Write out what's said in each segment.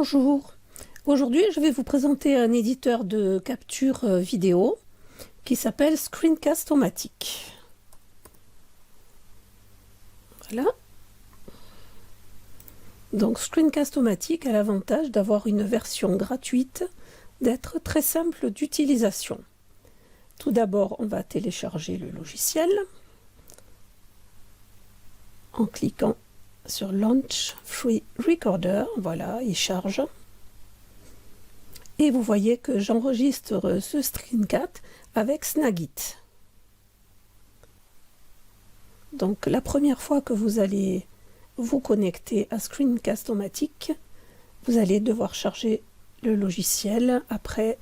Bonjour, aujourd'hui je vais vous présenter un éditeur de capture vidéo qui s'appelle Screencast-O-Matic. Voilà. Donc Screencast-O-Matic a l'avantage d'avoir une version gratuite, d'être très simple d'utilisation. Tout d'abord, on va télécharger le logiciel en cliquant sur Launch Free Recorder. Voilà, il charge. Et vous voyez que j'enregistre ce screencast avec Snagit. Donc la première fois que vous allez vous connecter à Screencast-O-Matic, vous allez devoir charger le logiciel. Après,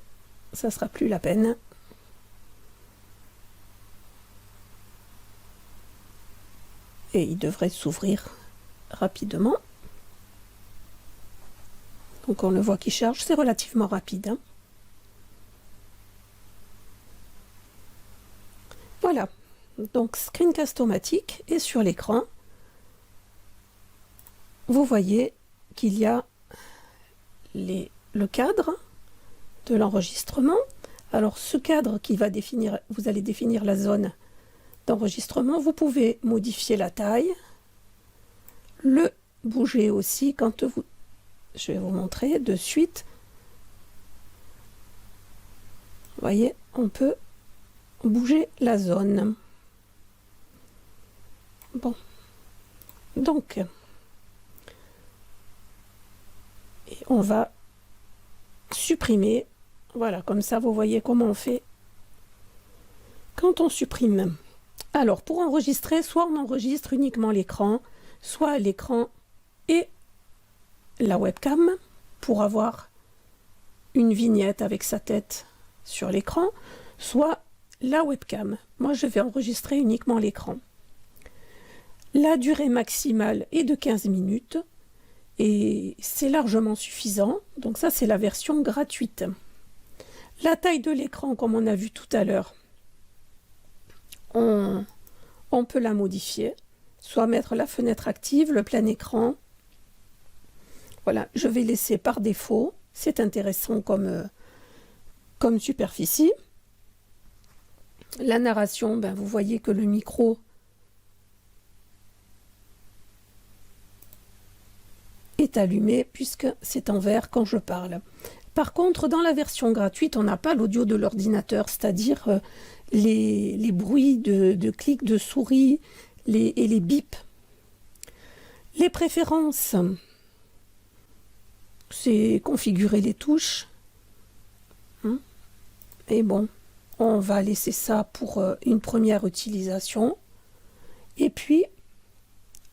ça ne sera plus la peine. Et il devrait s'ouvrir rapidement. Donc on le voit qui charge, c'est relativement rapide, hein. Voilà, donc Screencast-O-Matic est sur l'écran. Vous voyez qu'il y a le cadre de l'enregistrement. Alors ce cadre qui va définir, vous allez définir la zone d'enregistrement. Vous pouvez modifier la taille, le bouger aussi quand vous... Je vais vous montrer de suite. Vous voyez, on peut bouger la zone. Bon, donc, et on va supprimer. Voilà, comme ça, vous voyez comment on fait quand on supprime. Alors, pour enregistrer, soit on enregistre uniquement l'écran, soit l'écran et la webcam pour avoir une vignette avec sa tête sur l'écran, soit la webcam. Moi, je vais enregistrer uniquement l'écran. La durée maximale est de 15 minutes et c'est largement suffisant. Donc ça, c'est la version gratuite. La taille de l'écran, comme on a vu tout à l'heure, on peut la modifier, soit mettre la fenêtre active, le plein écran. Voilà, je vais laisser par défaut. C'est intéressant comme superficie. La narration, ben, vous voyez que le micro est allumé puisque c'est en vert quand je parle. Par contre, dans la version gratuite, on n'a pas l'audio de l'ordinateur, c'est-à-dire les bruits de clics de souris et les bips. Les préférences, c'est configurer les touches. Et bon, on va laisser ça pour une première utilisation. Et puis,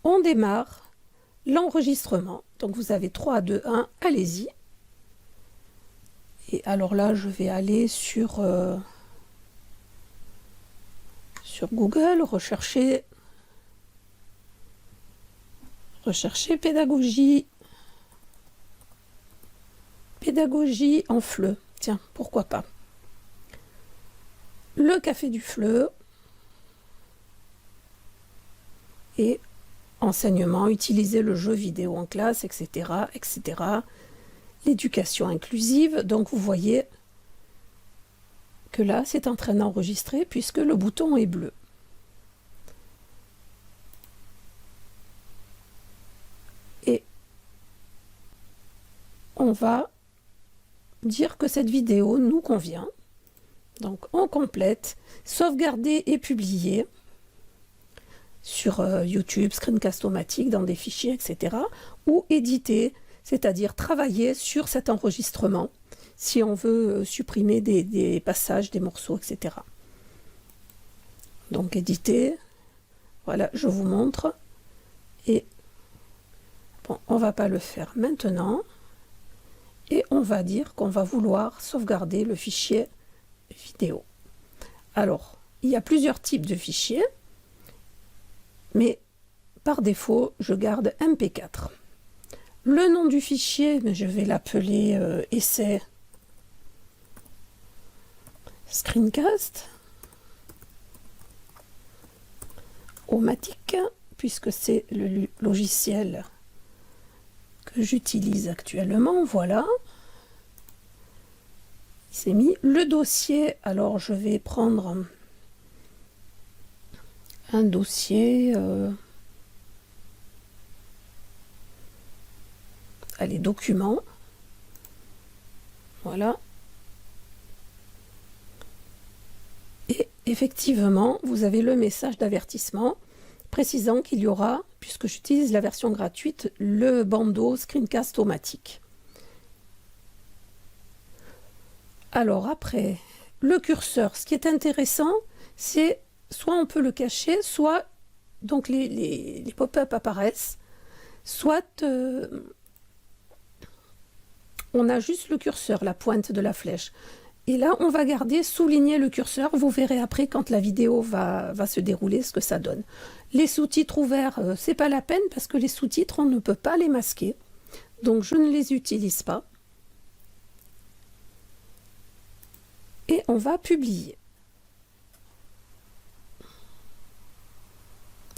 on démarre l'enregistrement. Donc vous avez 3, 2, 1, allez-y. Et alors là, je vais aller sur Google, rechercher pédagogie en FLE. Tiens, pourquoi pas. Le café du FLE et enseignement, utiliser le jeu vidéo en classe, etc., etc. L'éducation inclusive. Donc vous voyez que là, c'est en train d'enregistrer puisque le bouton est bleu. Et on va dire que cette vidéo nous convient. Donc on complète, sauvegarder et publier sur YouTube, Screencast-O-Matic, dans des fichiers, etc. Ou éditer, c'est-à-dire travailler sur cet enregistrement, si on veut supprimer des passages, des morceaux, etc. Donc éditer, voilà, je vous montre. Et bon, on ne va pas le faire maintenant. Et on va dire qu'on va vouloir sauvegarder le fichier vidéo. Alors, il y a plusieurs types de fichiers, mais par défaut, je garde MP4. Le nom du fichier, je vais l'appeler essai screencast O-Matic, puisque c'est le logiciel que que j'utilise actuellement. Voilà. Il s'est mis le dossier. Alors, je vais prendre un dossier. Allez, documents. Voilà. Et effectivement, vous avez le message d'avertissement précisant qu'il y aura, puisque j'utilise la version gratuite, le bandeau Screencast-O-Matic. Alors après, le curseur, ce qui est intéressant, c'est soit on peut le cacher, soit donc les pop-up apparaissent, soit on a juste le curseur, la pointe de la flèche. Et là, on va garder souligner le curseur. Vous verrez après, quand la vidéo va se dérouler, ce que ça donne. Les sous-titres ouverts, c'est pas la peine parce que les sous-titres, on ne peut pas les masquer. Donc, je ne les utilise pas. Et on va publier.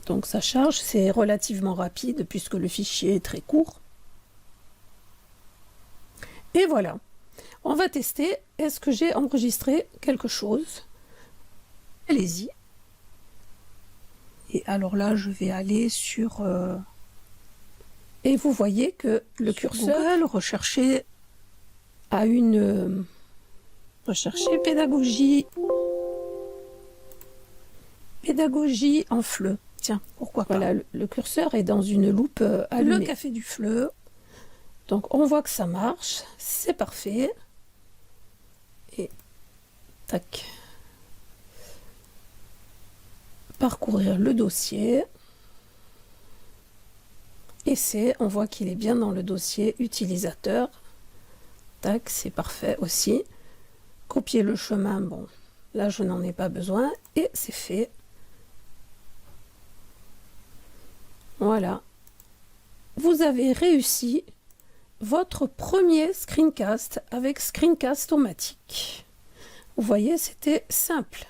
Donc, ça charge, c'est relativement rapide puisque le fichier est très court. Et voilà. On va tester, est-ce que j'ai enregistré quelque chose? Allez-y. Et alors là, je vais aller sur... Et vous voyez que le curseur, Google, rechercher à une... rechercher pédagogie. Pédagogie en FLE. Tiens, pourquoi pas. Voilà, le curseur est dans une loupe allumée. Le café du FLE. Donc on voit que ça marche, c'est parfait. Et tac. Parcourir le dossier. Et on voit qu'il est bien dans le dossier utilisateur. Tac, c'est parfait aussi. Copier le chemin, bon, là je n'en ai pas besoin. Et c'est fait. Voilà. Vous avez réussi votre premier screencast avec Screencast-O-Matic. Vous voyez, c'était simple.